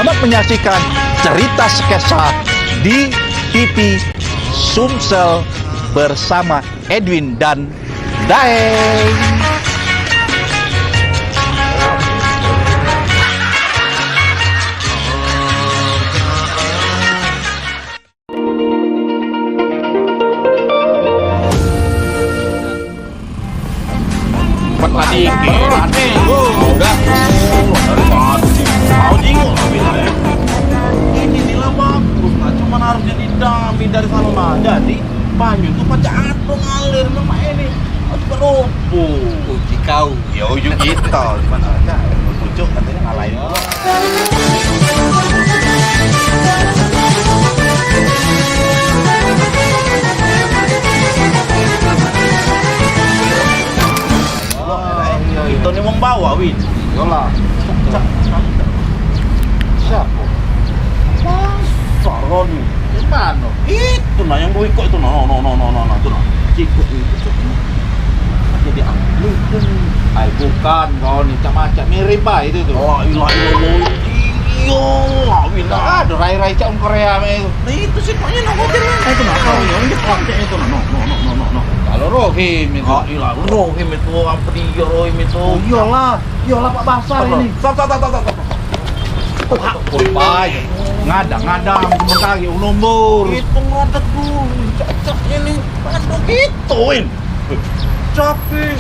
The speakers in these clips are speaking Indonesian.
Selamat menyaksikan cerita sketsa di TV Sumsel bersama Edwin dan Daeng. Ini nilai bagus, nah cuman harus jadi dami dari sana. Jadi banyu tuh pada adong ngalir memang ini. Harus beropo. Uji kau. Ya ujung kita, gimana aja. Pucuk katanya ngalahin. Itu nih mau bawa, Win. Yolah. Siapa? Masa Roni? Gimana? Itu nah yang mau ikut itu nah, itu nah. Ikut itu. Jadi itu. Ay, bukan kau nih macam mirip bah itu tuh. Oh, ilah. Iya, Win. Ada rai-rai cak Korea itu. Nah itu sih pokoknya ngobrol. Itu nah, kau yang Jepang itu nah, no. Kalau Rohim itu. Oh, ilah, Rohim itu apa dia Rohim itu? Iyalah Pak Basar ini. Stop. Kurpai. Ngadang kaki unumbur. Itu ngadak dulu, cak ini panduk itu, Win. Capek.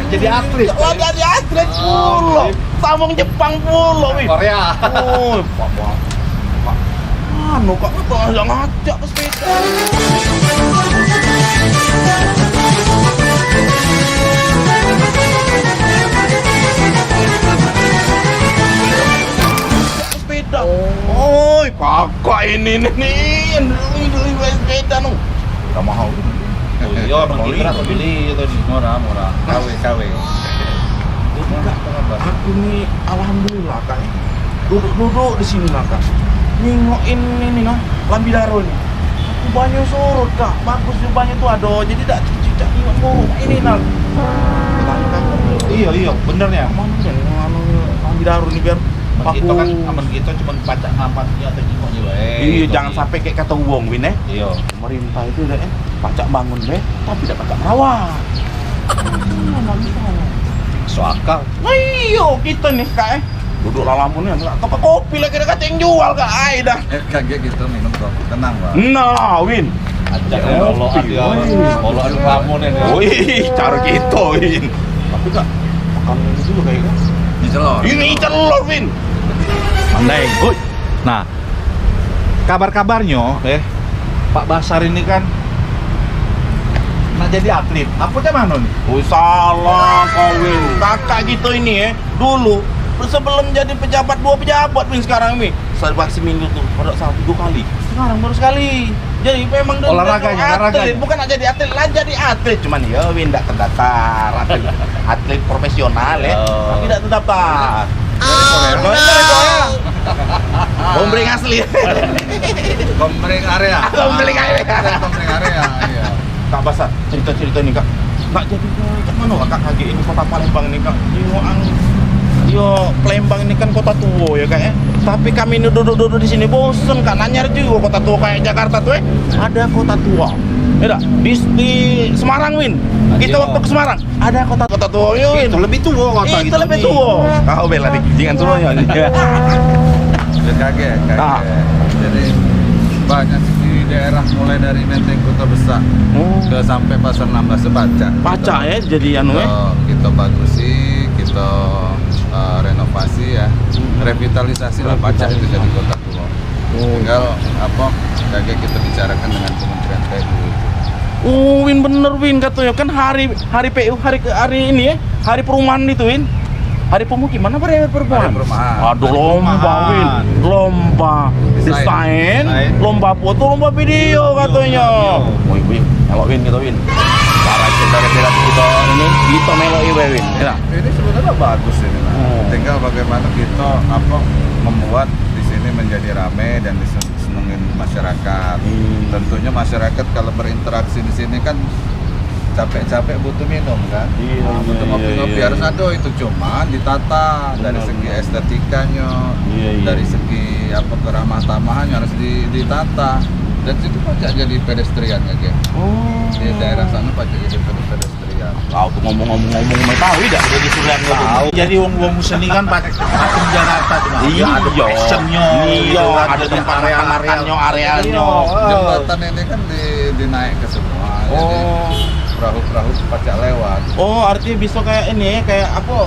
Jadi atlet. Wah, jadi atlet pula. Sambung Jepang pula, Win. Korea. Oh, Pak. Anu kok enggak ngajak ke sepeda. Sepeda. Oi, kakak ini nih. Sepeda nu. Udah mahal. Oh iya, beli itu nih murah. KW. Aku ini alhamdulillah Kak. Duduk di sini lah Kak. Nengokin ini nah, Lambidaro nih. Aku banyak surut Kak. Bagus juga banyak tuh ada. Jadi tak cicak ini nah. Iya, benernya. Mana sih anu Lambidaro nih biar Kita kan aman kita cuma baca napasnya atau nyingoknya wae. Iya, jangan sampai kayak kata Wong Win Iya. Pemerintah itu udah pacak bangun deh, tapi tidak pacak merawat. So akal. Ayo kita nih Kak duduk lalamunnya nggak toko kopi lagi dekat yang jual Kak dah. Kaget gitu minum kopi, tenang Pak. Nah, Win. Ajak Ya, kalau kopi, ada woi. kalau ada kamu nih. Wih, cara gitu, Win. Tapi Kak, makan ini dulu kayaknya. Dicelor. Ini celor, Win. Mandai. Nah, kabar-kabarnya, Pak Basar ini kan jadi atlet. Apa mana nih? Oh, salah kau, Win. Kakak gitu ini dulu sebelum jadi pejabat, 2 pejabat, Win, sekarang ini. Serba seminggu tuh, pada 1-2 kali. Sekarang baru sekali. Jadi memang dari Olahraganya, atlet. olahraganya. Bukan jadi atlet, lah jadi atlet. Cuman ya, Win, tidak terdaftar. Atlet profesional tapi tidak terdaftar. Bombring asli. Kompleng area. Kompleng area. Kompleng area. Iya. Kak Basar, cerita-cerita nih Kak. Nggak jadi ke mana Kak KG ini kota Palembang nih Kak. Yo, Palembang ini kan kota tua ya Kak. Tapi kami ini duduk-duduk di sini bosen Kak. Nanyar juga kota tua kayak Jakarta tuh ada kota tua. Ya dah, di Semarang, Win. Kita waktu ke Semarang ada kota tua ya, Win. Itu lebih tua kota Itu gitu lebih nih. tua. Kau bela nih, jangan turunnya. Dan kaget. Ah. Jadi banyak sih di daerah mulai dari Menteng Kota Besar ke sampai Pasar Nambas Baca. Paca ya jadi anu Kita bagusi, kita renovasi ya, revitalisasi lah Baca itu jadi kota tua. Tinggal apa kayak kita bicarakan dengan Kementerian PU. Win bener Win katanya kan hari PU hari ini hari perumahan itu Win. Hari pemukiman apa hari perumahan? Hari perumahan. Aduh lomba Win, lomba desain, lomba foto, lomba video katanya. Win, melok Win gitu Win. Cara kita ini kita melok Win. Ya. Ini sebenarnya bagus ini. Tinggal bagaimana kita membuat di sini menjadi ramai dan disenengin masyarakat. Tentunya masyarakat kalau berinteraksi di sini kan capek-capek butuh minum kan. Butuh ngopi-ngopi harus ada itu, cuman ditata dari segi estetikanya, dari segi apa keramah tamahannya harus ditata. Dan situ pajak jadi pedestriannya kan. Di daerah sana pajak jadi pedestrian. Kau tuh ngomong-ngomong tahu tidak udah disuruh tahu. Jadi wong seni kan pakai Jakarta cuma. Iya, ada passionnya. Iya, gitu kan, ada tempat arealnya. Jembatan ini kan dinaik ke semua. Jadi perahu-perahu pajak lewat. Oh, artinya bisa kayak ini, kayak apa?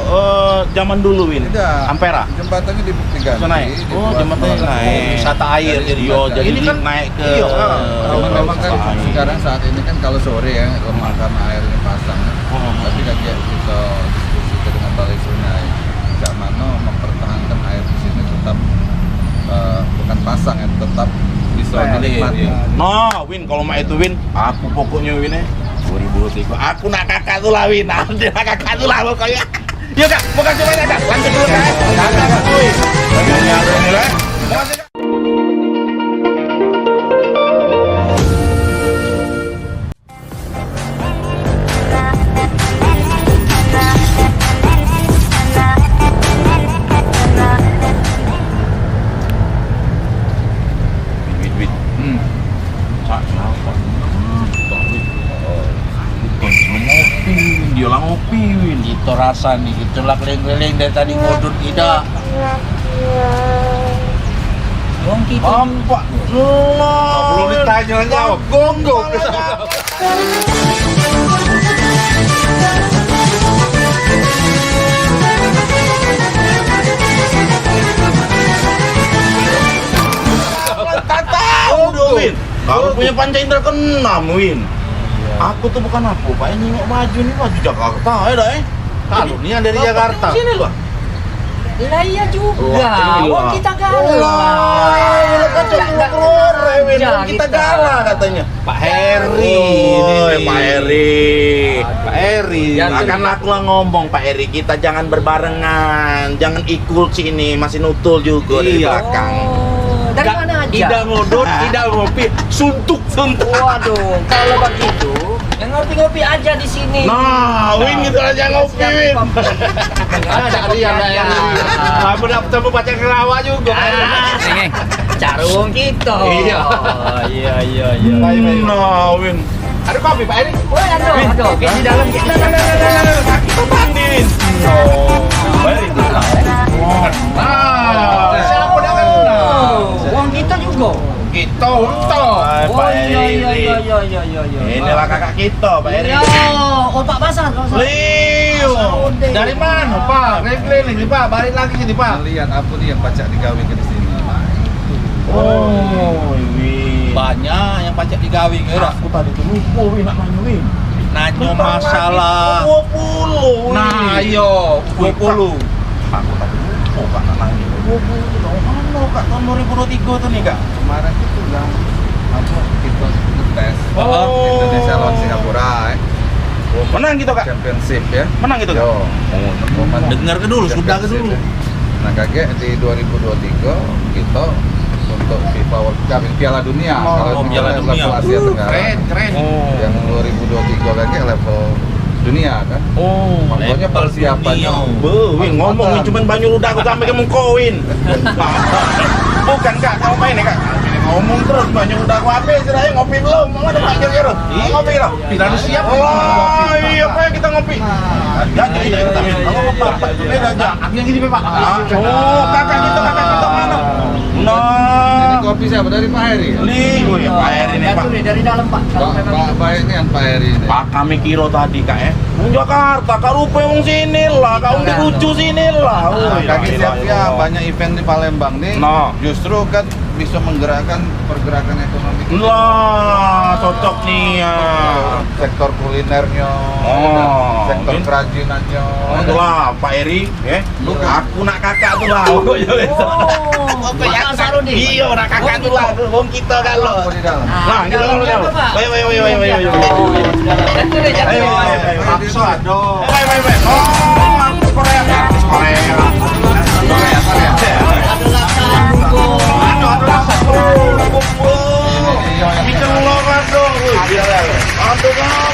Zaman dulu Win. Tidak. Ampera. Jembatannya dibukti ganti. Bisa naik. Oh, jembatannya naik. wisata air jadi. Iya, jadi ini kan naik ke. iya, Cuman memang kan sekarang saat ini kan kalau sore ya lemah karena airnya pasang. Tapi kan ya kita diskusi dengan Balai Sungai, jak mana mempertahankan air di sini tetap bukan pasang ya, tetap bisa dinikmati. Nah, Win, kalau mau itu Win, aku pokoknya Win 2023. Aku nak kakak tuh lah Win. Nanti nak kakak tuh lah pokoknya. Yuk Kak, bukan cuma Kak. Lanjut dulu Kak. Kakak kuy. Bagiannya aku ini lah. Dia lah ngopi Win. Itu rasa nih, itulah keliling-keliling dari tadi ngodut tidak. Wong kita Ampak. Allah. Belum ditanya jawab. Gonggong. Tak tahu dong Win. Kalau punya panca indera keenam Win. Aku tuh bukan aku, Pak. Ini nengok baju nih, baju Jakarta ya dah Kalau ini yang dari Jakarta. Sini loh. lah iya juga. Wah, Wong kita galau. Kita galah katanya. Pak Heri. Pak Heri. Pak Heri. Akan aku lah ngomong Pak Heri, kita jangan berbarengan, jangan ikut sini, masih nutul juga dari Iya. belakang. Dari mana aja? Tidak ngodut, tidak ngopi, suntuk. Waduh, kalau begitu, yang ngopi-ngopi aja di sini. Nah, Win gitu aja ngopi Win. Cari yang lain. Kamu dapat baca kerawa juga. Ini carung kita. Iya. Iya. Nah, Win. Ada kopi Pak Heri. Woi, aduh, di dalam kita. Kita bandin. Oh, baik. Nah, siapa dah kenal? Wong kita juga. Kita untuk Oh Pak iya. Heri. Inilah kakak kita, Pak Heri. Iya, oh Pak Basar. Liu. Dari mana, Pak? Keliling nih, Pak. Balik lagi sini, Pak. Lihat apa nih yang pajak digawe ke di sini. Oh, Win. Banyak yang pajak digawe kira. Aku tadi tuh lupa Win nak nanya Win. Nanya masalah. 20 Win. Nah, iyo 20. Aku tadi lupa Kak nak nanya 20. Tahu mana Kak tahun 2023 tuh nih Kak? Kemarin itu yang apa kita ngetes Oh. Indonesia lawan Singapura Menang gitu Kak? Championship ya. Menang gitu Kak? Yo. Dengar ke dulu, sudah ke dulu. Nah kakek di 2023 kita untuk FIFA World Cup Piala Dunia. Kalau di Piala level Dunia. Asia Tenggara. Keren. Oh. Yang 2023 kakek level dunia kan. Oh. Makanya Level persiapannya. dunia. Win ngomong Win cuman banyu ludah aku sampai ke muka Win. Bukan Kak, kau main ya Kak? Ngomong terus banyu ludah aku habis, saya ngopi belum? Mau ada Pak Kira? Ngopi lah. Tidak siap. Oh iya Pak, kita ngopi. Jadi kita minum. Kalau Bapak itu beda aja. Aku yang gini Pak. Oh, kakak kita mana? Ini Nah, kopi siapa dari Pak Heri? Liu ya Pak Heri nih Pak. Satu nih dari dalam Pak. Pak ini yang Pak Heri ini. Pak kami kira tadi Kak ya. Wong Jakarta, Kak rupa wong sini lah, Kak wong lucu sini lah. Kaki siap banyak event di Palembang nih. Nah. Justru kan bisa menggerakkan pergerakan ekonomi kita. Lah, cocok nih ya. Sektor kulinernya, Oh, sektor Win. kerajinannya. Itulah Pak Eri, ya. Aku nak kakak tuh lah. Oh, Pak Sarudin. Iya, nak kakak tuh lah. Wong kita kalau. Apa di dalam? Nah, kita kalau Dalamnya apa, Pak? Ayo. Satu nih, satu. Ayo. Pakso aduh. Ayo. Oh, artis Korea. Aduh, rasa. Bikin lorong dong. Aduh,